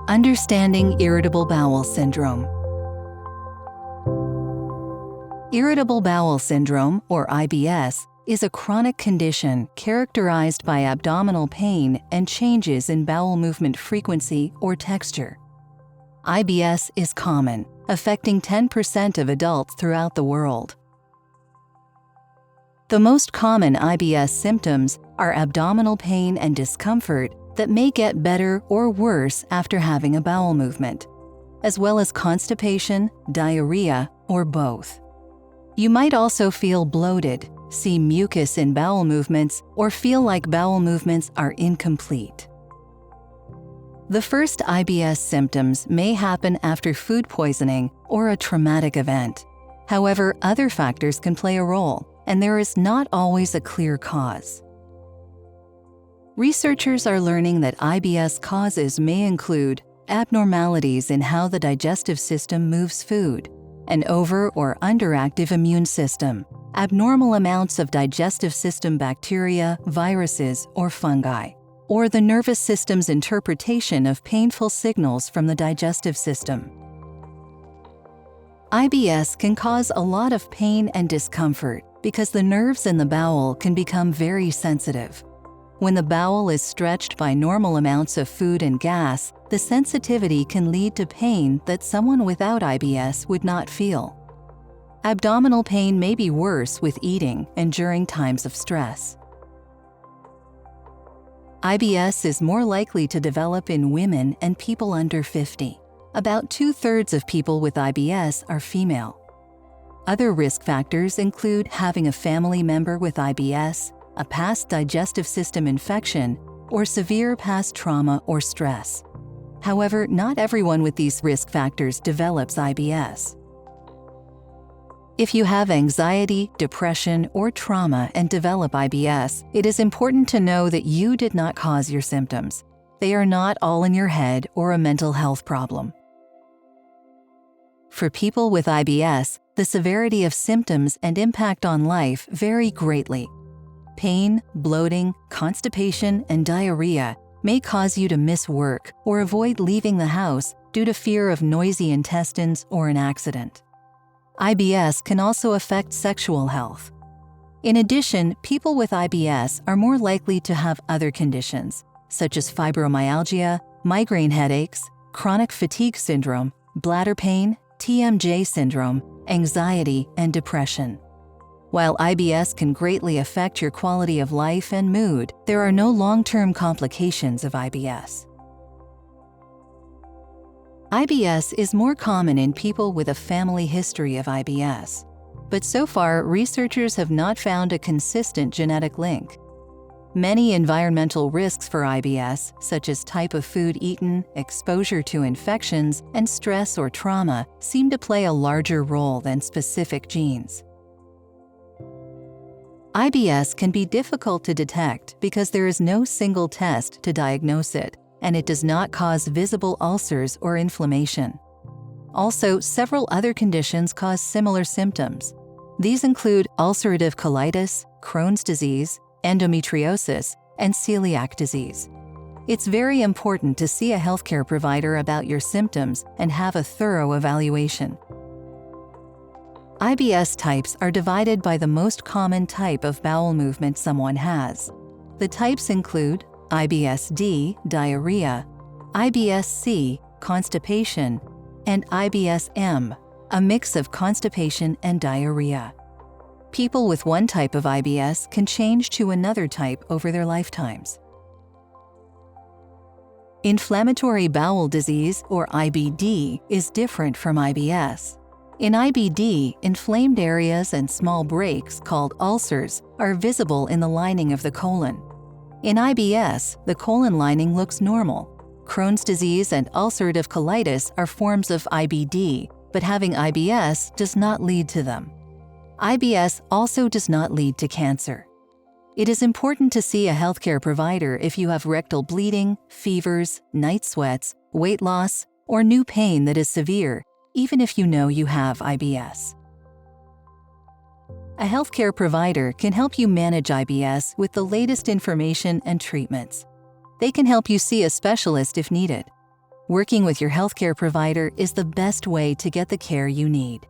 Understanding irritable bowel syndrome. Irritable bowel syndrome, or IBS, is a chronic condition characterized by abdominal pain and changes in bowel movement frequency or texture. IBS is common, affecting 10% of adults throughout the world. The most common IBS symptoms are abdominal pain and discomfort that may get better or worse after having a bowel movement, as well as constipation, diarrhea, or both. You might also feel bloated, see mucus in bowel movements, or feel like bowel movements are incomplete. The first IBS symptoms may happen after food poisoning or a traumatic event. However, other factors can play a role, and there is not always a clear cause. Researchers are learning that IBS causes may include abnormalities in how the digestive system moves food, an over- or underactive immune system, abnormal amounts of digestive system bacteria, viruses, or fungi, or the nervous system's interpretation of painful signals from the digestive system. IBS can cause a lot of pain and discomfort because the nerves in the bowel can become very sensitive. When the bowel is stretched by normal amounts of food and gas, the sensitivity can lead to pain that someone without IBS would not feel. Abdominal pain may be worse with eating and during times of stress. IBS is more likely to develop in women and people under 50. About 2/3 of people with IBS are female. Other risk factors include having a family member with IBS, a past digestive system infection, or severe past trauma or stress. However, not everyone with these risk factors develops IBS. If you have anxiety, depression, or trauma and develop IBS, it is important to know that you did not cause your symptoms. They are not all in your head or a mental health problem. For people with IBS, the severity of symptoms and impact on life vary greatly. Pain, bloating, constipation, and diarrhea may cause you to miss work or avoid leaving the house due to fear of noisy intestines or an accident. IBS can also affect sexual health. In addition, people with IBS are more likely to have other conditions, such as fibromyalgia, migraine headaches, chronic fatigue syndrome, bladder pain, TMJ syndrome, anxiety, and depression. While IBS can greatly affect your quality of life and mood, there are no long-term complications of IBS. IBS is more common in people with a family history of IBS, but so far researchers have not found a consistent genetic link. Many environmental risks for IBS, such as type of food eaten, exposure to infections, and stress or trauma, seem to play a larger role than specific genes. IBS can be difficult to detect because there is no single test to diagnose it, and it does not cause visible ulcers or inflammation. Also, several other conditions cause similar symptoms. These include ulcerative colitis, Crohn's disease, endometriosis, and celiac disease. It's very important to see a healthcare provider about your symptoms and have a thorough evaluation. IBS types are divided by the most common type of bowel movement someone has. The types include IBS-D, diarrhea, IBS-C, constipation, and IBS-M, a mix of constipation and diarrhea. People with one type of IBS can change to another type over their lifetimes. Inflammatory bowel disease, or IBD, is different from IBS. In IBD, inflamed areas and small breaks called ulcers are visible in the lining of the colon. In IBS, the colon lining looks normal. Crohn's disease and ulcerative colitis are forms of IBD, but having IBS does not lead to them. IBS also does not lead to cancer. It is important to see a healthcare provider if you have rectal bleeding, fevers, night sweats, weight loss, or new pain that is severe, even if you know you have IBS. A healthcare provider can help you manage IBS with the latest information and treatments. They can help you see a specialist if needed. Working with your healthcare provider is the best way to get the care you need.